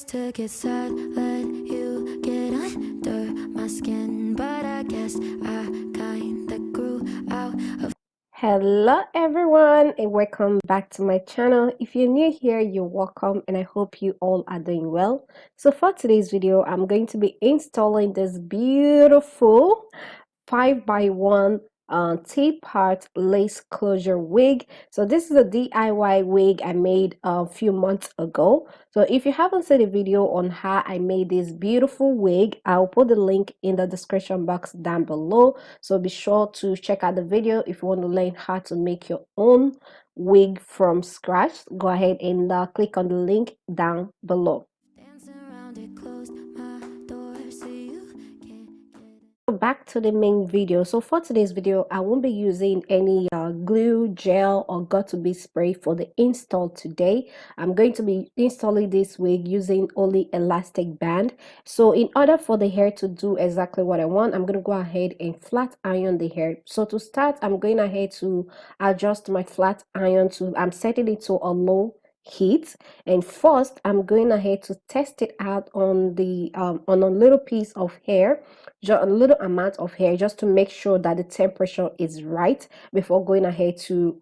to get sad, let you get under my skin, but I guess I kinda grew out of. Hello everyone and welcome back to my channel. If you're new here, you're welcome and I hope you all are doing well. So for today's video, I'm going to be installing this beautiful 5x1 T-part lace closure wig. So this is a DIY wig I made a few months ago. So if you haven't seen a video on how I made this beautiful wig, I'll put the link in the description box down below. So be sure to check out the video if you want to learn how to make your own wig from scratch. Go ahead and click on the link down below. Back to the main video. So for today's video, I won't be using any glue, gel, or got-to-be spray for the install today. I'm going to be installing this wig using only elastic band. So in order for the hair to do exactly what I want, I'm going to go ahead and flat iron the hair. So to start, I'm going ahead to adjust my flat iron to, I'm setting it to a low heat, and first I'm going ahead to test it out on the on a little piece of hair, just a little amount of hair, just to make sure that the temperature is right before going ahead to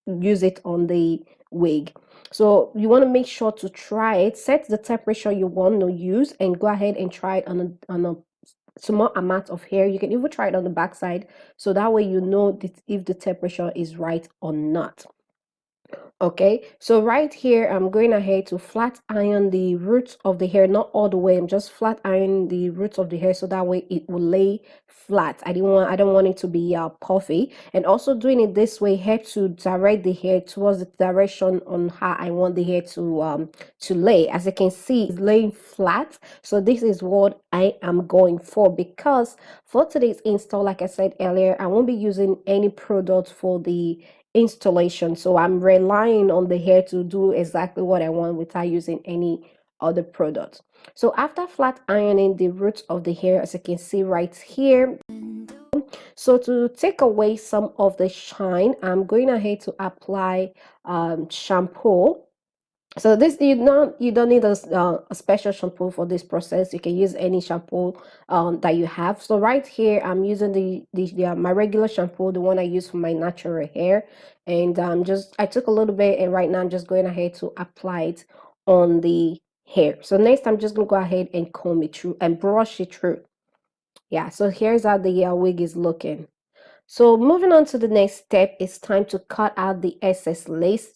use it on the wig. So you want to make sure to try it, set the temperature you want to use, and go ahead and try it on a small amount of hair. You can even try it on the back side, so that way you know if the temperature is right or not. Okay, so right here I'm going ahead to flat iron the roots of the hair, not all the way. I'm just flat ironing the roots of the hair so that way it will lay flat. I don't want it to be puffy, and also doing it this way helps to direct the hair towards the direction on how I want the hair to lay. As you can see, it's laying flat, so this is what I am going for. Because for today's install, like I said earlier, I won't be using any product for the installation, so I'm relying on the hair to do exactly what I want without using any other product. So after flat ironing the roots of the hair, as you can see right here, so to take away some of the shine, I'm going ahead to apply shampoo. So this, you don't need a special shampoo for this process. You can use any shampoo that you have. So right here I'm using my regular shampoo, the one I use for my natural hair, and I took a little bit, and right now I'm just going ahead to apply it on the hair. So next I'm just gonna go ahead and comb it through and brush it through. Yeah, so here's how the wig is looking. So moving on to the next step, it's time to cut out the excess lace.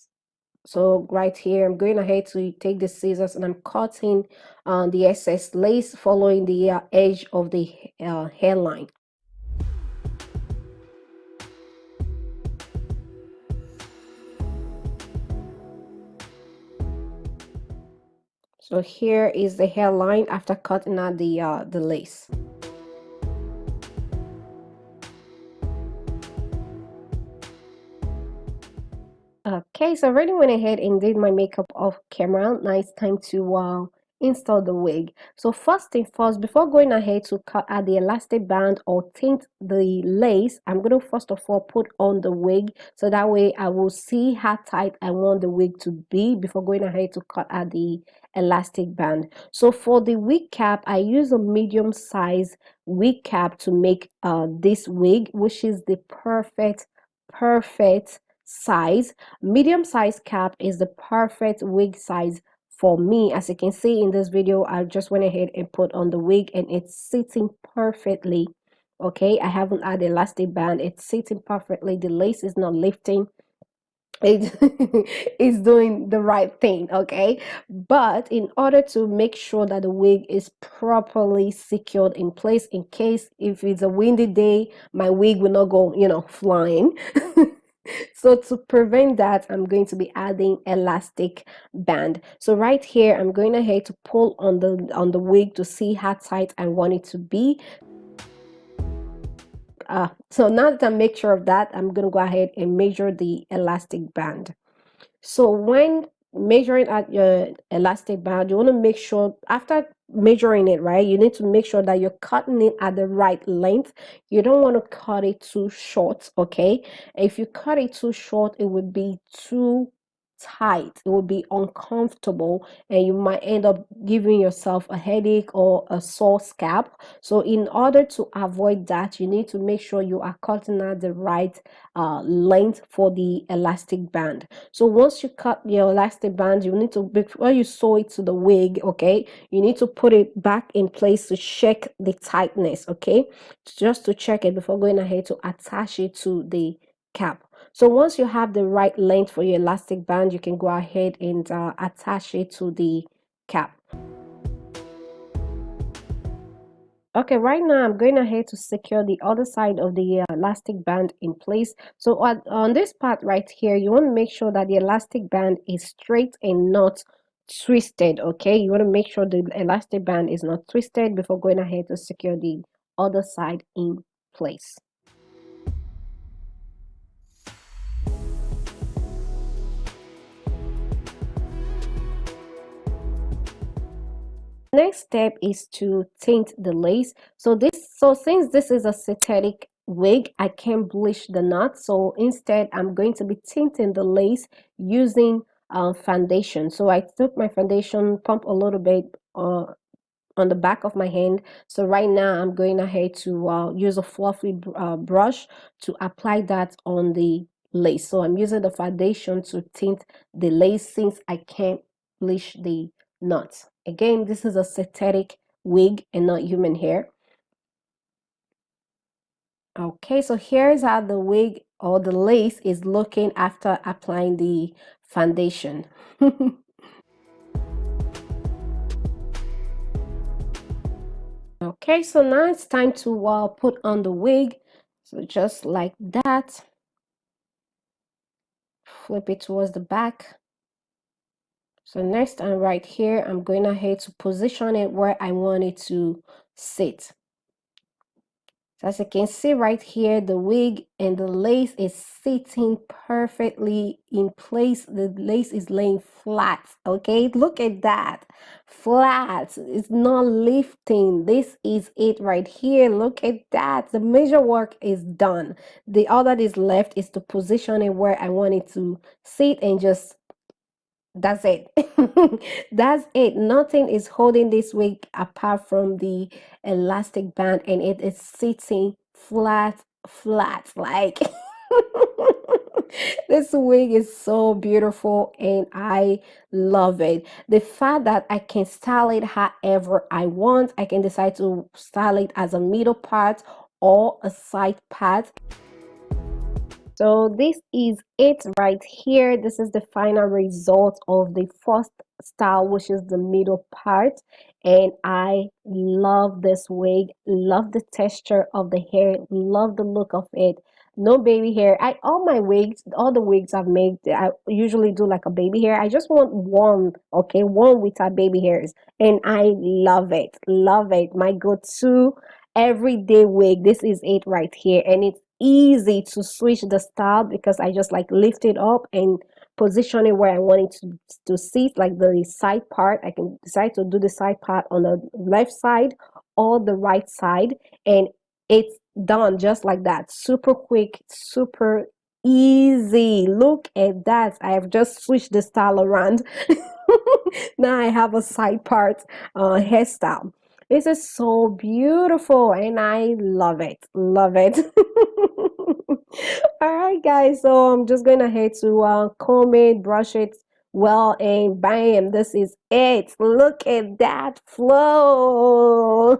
So right here I'm going ahead to take the scissors and I'm cutting the excess lace following the edge of the hairline. So here is the hairline after cutting out the lace. Okay, so I already went ahead and did my makeup off camera. Now it's time to install the wig. So first thing first, before going ahead to cut out the elastic band or tint the lace, I'm going to first of all put on the wig, so that way I will see how tight I want the wig to be before going ahead to cut out the elastic band. So for the wig cap, I use a medium size wig cap to make this wig, which is the perfect size. Medium size cap is the perfect wig size for me. As you can see in this video, I just went ahead and put on the wig and it's sitting perfectly. Okay, I haven't added elastic band. It's sitting perfectly. The lace is not lifting. It is doing the right thing. Okay, but in order to make sure that the wig is properly secured in place, in case if it's a windy day, my wig will not go, flying. So to prevent that, I'm going to be adding elastic band. So right here I'm going ahead to pull on the wig to see how tight I want it to be. So now that I make sure of that, I'm going to go ahead and measure the elastic band. So when measuring at your elastic band, you want to make sure, after measuring it, right, you need to make sure that you're cutting it at the right length. You don't want to cut it too short. Okay, if you cut it too short, it would be too tight, it will be uncomfortable, and you might end up giving yourself a headache or a sore scalp. So in order to avoid that, you need to make sure you are cutting out the right length for the elastic band. So once you cut your elastic band, you need to, before you sew it to the wig, okay, you need to put it back in place to check the tightness, okay, just to check it before going ahead to attach it to the cap. So once you have the right length for your elastic band, you can go ahead and attach it to the cap. Okay, right now I'm going ahead to secure the other side of the elastic band in place. So on this part right here, you want to make sure that the elastic band is straight and not twisted, okay? You want to make sure the elastic band is not twisted before going ahead to secure the other side in place. Next step is to tint the lace. So since this is a synthetic wig, I can't bleach the knot, so instead I'm going to be tinting the lace using foundation. So I took my foundation, pump a little bit on the back of my hand. So right now I'm going ahead to use a fluffy brush to apply that on the lace. So I'm using the foundation to tint the lace since I can't bleach the knots. Again, this is a synthetic wig and not human hair. Okay, so here's how the wig or the lace is looking after applying the foundation. Okay, so now it's time to put on the wig. So just like that, flip it towards the back. So next, and right here, I'm going ahead to position it where I want it to sit. So as you can see right here, the wig and the lace is sitting perfectly in place. The lace is laying flat, okay? Look at that, flat. It's not lifting. This is it right here. Look at that. The measure work is done. The all that is left is to position it where I want it to sit and just that's it. That's it. Nothing is holding this wig apart from the elastic band, and it is sitting flat like this wig is so beautiful and I love it. The fact that I can style it however I want. I can decide to style it as a middle part or a side part. So this is it right here. This is the final result of the first style, which is the middle part. And I love this wig, love the texture of the hair, love the look of it. No baby hair. All my wigs, all the wigs I've made, I usually do like a baby hair. I just want one, okay, one without baby hairs. And I love it. Love it. My go-to everyday wig. This is it right here. And it's easy to switch the style because I just like lift it up and position it where I want it to sit, like the side part. I can decide to do the side part on the left side or the right side, and it's done just like that. Super quick, super easy. Look at that. I have just switched the style around. Now I have a side part hairstyle. This is so beautiful and I love it. Love it. All right, guys. So I'm just going ahead to comb it, brush it well, and bam, this is it. Look at that flow.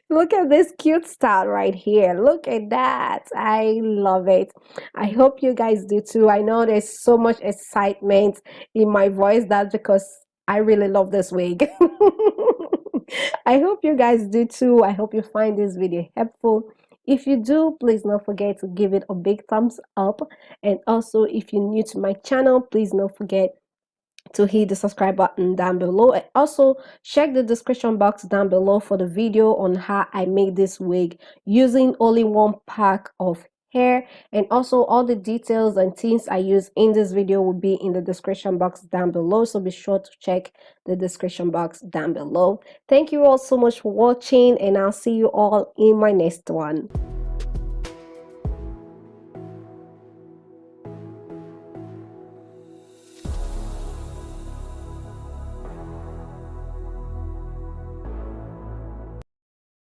Look at this cute style right here. Look at that. I love it. I hope you guys do too. I know there's so much excitement in my voice. That's because I really love this wig. I hope you guys do too. I hope you find this video helpful. If you do, please don't forget to give it a big thumbs up. And also, if you're new to my channel, please don't forget to hit the subscribe button down below, and also check the description box down below for the video on how I made this wig using only one pack of hair, and also all the details and things I use in this video will be in the description box down below, so be sure to check the description box down below. Thank you all so much for watching, and I'll see you all in my next one.